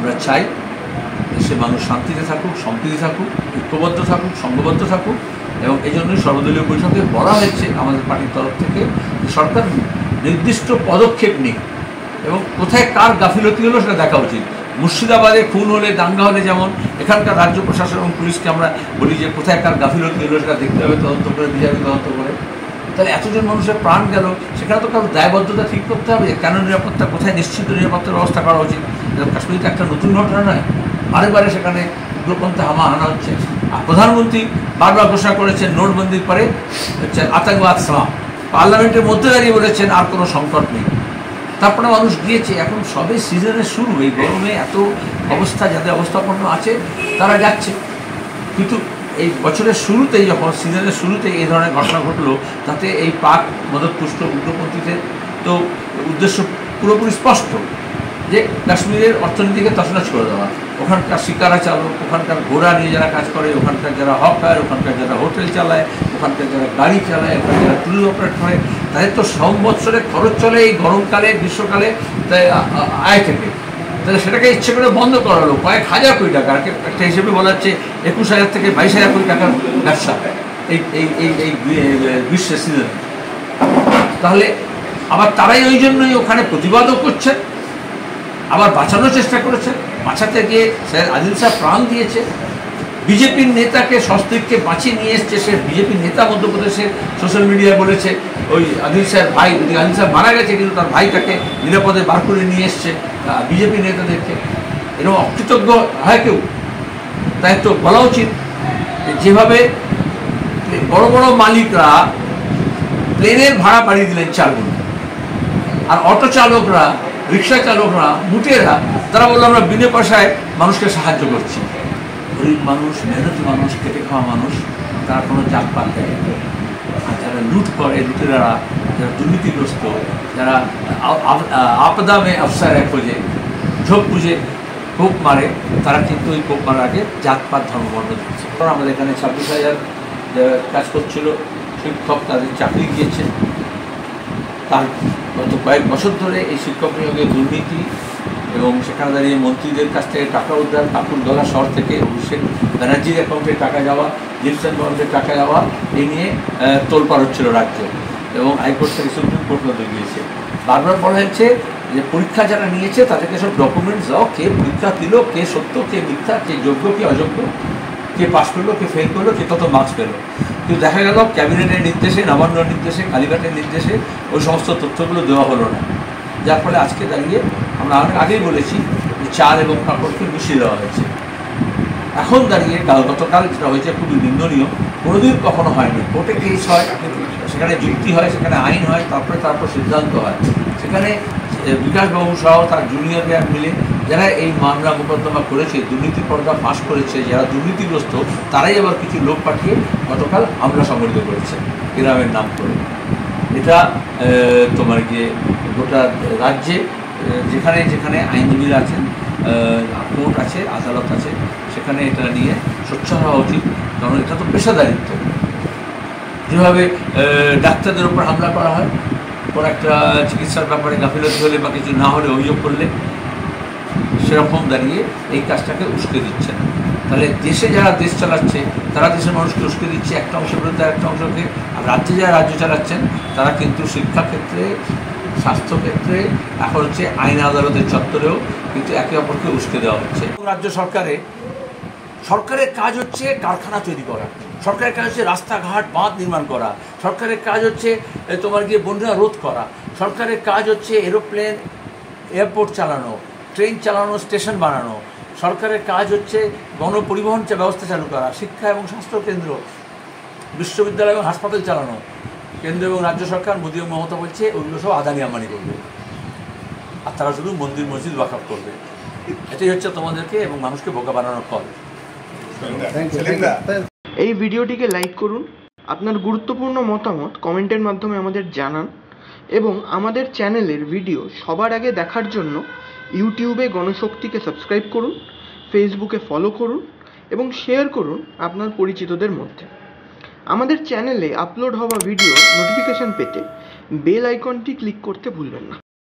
আমরা চাই দেশে মানুষ শান্তিতে থাকুক, সম্প্রীতি থাকুক, ঐক্যবদ্ধ থাকুক, সংঘবদ্ধ থাকুক, এবং এই জন্যই সর্বদলীয় বৈঠকে বলা হয়েছে আমাদের পার্টির তরফ থেকে সরকার নির্দিষ্ট পদক্ষেপ নিক এবং কোথায় কার গাফিলতি হলো সেটা দেখা উচিত। মুর্শিদাবাদে খুন হলে, দাঙ্গা হলে যেমন এখানকার রাজ্য প্রশাসন এবং পুলিশকে আমরা বলি যে কোথায় কার গাফিলতি হলো সেটা দেখতে হবে, তদন্ত করে, বিচারে তদন্ত করে। তাহলে এতজন মানুষের প্রাণ গেল, সেখানে তো কারো দায়বদ্ধতা ঠিক করতে হবে কেন নিরাপত্তা, কোথায় নিশ্চিত নিরাপত্তার ব্যবস্থা করা উচিত। কাশ্মীরে একটা নতুন ঘটনা নয়, বারে বারে সেখানে উগ্রপন্থা হানা হচ্ছে। আর প্রধানমন্ত্রী বারবার ঘোষণা করেছেন নোটবন্দির পরে হচ্ছে আতঙ্কবাদ সমাপ, পার্লামেন্টের মধ্যে দাঁড়িয়ে বলেছেন আর কোনো সংকট নেই। তারপরে মানুষ গিয়েছে, এখন সবে সিজনের শুরু, এই গরমে এত অবস্থা যাদের অবস্থাপন্ন আছে তারা যাচ্ছে, কিন্তু এই বছরের শুরুতেই যখন সিজনের শুরুতেই এই ধরনের ঘটনা ঘটলো, তাতে এই পাক মদতপুষ্ট উগ্রপন্থীদের তো উদ্দেশ্য পুরোপুরি স্পষ্ট যে কাশ্মীরের অর্থনীতিকে তছনছ করে দেওয়া। ওখানকার শিকারা চালক, ওখানকার ঘোড়া নিয়ে যারা কাজ করে, ওখানকার যারা হকার, ওখানকার যারা হোটেল চালায়, ওখানকার যারা গাড়ি চালায়, ওখানে যারা ট্যুর অপারেট করে, তাদের তো সংবৎসরে খরচ চলে এই গরমকালে, গ্রীষ্মকালে আয় থেকে। তাহলে সেটাকে ইচ্ছে করে বন্ধ করা হলো, কয়েক হাজার কোটি টাকা, একটা হিসেবে বলা হচ্ছে 21,000 থেকে 22,000 কোটি টাকার ব্যবসা এই এই এই এই গ্রীষ্মের সিজনে। তাহলে আবার তারাই ওই জন্যই ওখানে প্রতিবাদও করছেন, আবার বাঁচানোর চেষ্টা করেছেন। বাঁচাতে গিয়ে স্যার আদিল সাহেব প্রাণ দিয়েছে, বিজেপির নেতাকে সস্ত্রীককে বাঁচিয়ে নিয়ে এসছে সে বিজেপির নেতা। মধ্যপ্রদেশে সোশ্যাল মিডিয়ায় বলেছে ওই আদিল সাহেব ভাই, আদিল সাহেব মারা গেছে কিন্তু তার ভাই তাকে নিরাপদে বার করে নিয়ে এসছে বিজেপি নেতাদেরকে। এরকম অকৃতজ্ঞ হয় কেউ? তাই তো বলা উচিত যেভাবে বড় বড় মালিকরা প্লেনের ভাড়া বাড়িয়ে দিলেন 4 গুণ, আর অটো চালকরা, রিক্সা চালকরা, মুটেরা, তারা বললো আমরা বিনা পয়সায় মানুষকে সাহায্য করছি। গরিব মানুষ, মেহনতি মানুষ, খেটে খাওয়া মানুষ, তারা কোনো জাতপাত দেয়। আর যারা লুট করে, লুটেরারা, যারা দুর্নীতিগ্রস্ত, যারা আপদা মে আফসার খোঁজে, ঝোঁক বুঝে কোপ মারে, তারা কিন্তু ওই কোপ মারার আগে জাতপাত ধর্মবর্ণ দিচ্ছে। কারণ আমাদের এখানে 26,000 যারা কাজ করছিল শিক্ষক, তাদের চাকরি গিয়েছে। তার গত কয়েক বছর ধরে এই শিক্ষক নিয়োগে দুর্নীতি এবং সেখানে দাঁড়িয়ে মন্ত্রীদের কাছ থেকে টাকা উদ্ধার, কাকুরদলা শহর থেকে অভিষেক ব্যানার্জির অ্যাকাউন্টে টাকা যাওয়া, জিলসন অ্যাকাউন্টে টাকা যাওয়া, এই নিয়ে তোলপাড় হচ্ছিল রাজ্য, এবং হাইকোর্ট থেকে সুপ্রিম কোর্ট পর্যন্ত গিয়েছে। বারবার বলা হয়েছে যে পরীক্ষা যারা নিয়েছে তাদেরকে সব ডকুমেন্টস দাও, কে পরীক্ষা দিল, কে সত্য, কে মিথ্যা, কে যোগ্য, কে অযোগ্য, কে পাস করলো, কে ফেল করলো, কে কত মার্কস পেলো। কিন্তু দেখা গেল ক্যাবিনেটের নির্দেশে, নবান্নর নির্দেশে, কালীঘাটের নির্দেশে ওই সমস্ত তথ্যগুলো দেওয়া হলো না, যার ফলে আজকে দাঁড়িয়ে আমরা অনেক আগেই বলেছি যে চাল এবং কাপড়কে মিশিয়ে দেওয়া হয়েছে। এখন দাঁড়িয়ে গতকাল যেটা হয়েছে খুবই নিন্দনীয়, কোনোদিন কখনো হয়নি। কোর্টে কেস হয়, সেখানে যুক্তি হয়, সেখানে আইন হয়, তারপর সিদ্ধান্ত হয়। সেখানে বিকাশবাবু সহ তার জুনিয়ররা মিলে যারা এই মামলা মোকদ্দমা করেছে, দুর্নীতির পর্দা ফাঁস করেছে, যারা দুর্নীতিগ্রস্ত, তারাই আবার কিছু লোক পাঠিয়ে গতকাল হামলা সংগঠিত করেছে গ্রামের নাম করে। এটা তোমার গিয়ে গোটা রাজ্যে যেখানে যেখানে আইনজীবীরা আছেন, কোর্ট আছে, আদালত আছে, সেখানে এটা নিয়ে সোচ্চার হওয়া উচিত। কারণ এটা তো পেশাদারিত্ব। যেভাবে ডাক্তারদের উপর হামলা করা হয়, কোনো একটা চিকিৎসার ব্যাপারে গাফিলতি হলে বা কিছু না হলে অভিযোগ করলে, সেরকম দাঁড়িয়ে এই কাজটাকে উস্কে দিচ্ছেন। তাহলে দেশে যারা দেশ চালাচ্ছে তারা দেশের মানুষকে উস্কে দিচ্ছে একটা অংশের বিরুদ্ধে একটা অংশকে, আর রাজ্যে যারা রাজ্য চালাচ্ছেন তারা কিন্তু শিক্ষাক্ষেত্রে, স্বাস্থ্যক্ষেত্রে, এখন হচ্ছে আইন আদালতের চত্বরেও কিন্তু একে অপরকে উস্কে দেওয়া হচ্ছে। রাজ্য সরকারের কাজ হচ্ছে কারখানা তৈরি করা, সরকারের কাজ হচ্ছে রাস্তাঘাট বাঁধ নির্মাণ করা, সরকারের কাজ হচ্ছে তোমার গিয়ে বন্যা রোধ করা, সরকারের কাজ হচ্ছে এরোপ্লেন, এয়ারপোর্ট চালানো, ট্রেন চালানো, স্টেশন বানানো, সরকারের কাজ হচ্ছে গণপরিবহন ব্যবস্থা চালু করা, শিক্ষা এবং স্বাস্থ্যকেন্দ্র, বিশ্ববিদ্যালয় এবং হাসপাতাল চালানো। কেন্দ্র এবং রাজ্য সরকার, মোদী এবং মমতা বলছে ওইগুলো সব আদানি আম্বানি করবে, আর তারা শুধু মন্দির মসজিদ ওয়াকআপ করবে। এটাই হচ্ছে তোমাদেরকে এবং মানুষকে বোকা বানানোর ফল। এই ভিডিওটিকে লাইক করুন, আপনার গুরুত্বপূর্ণ মতামত কমেন্টের মাধ্যমে আমাদের জানান, এবং আমাদের চ্যানেলের ভিডিও সবার আগে দেখার জন্য ইউটিউবে গণশক্তিকে সাবস্ক্রাইব করুন, ফেসবুকে ফলো করুন এবং শেয়ার করুন আপনার পরিচিতদের মধ্যে। আমাদের চ্যানেলে আপলোড হওয়া ভিডিও নোটিফিকেশন পেতে বেল আইকনটি ক্লিক করতে ভুলবেন না।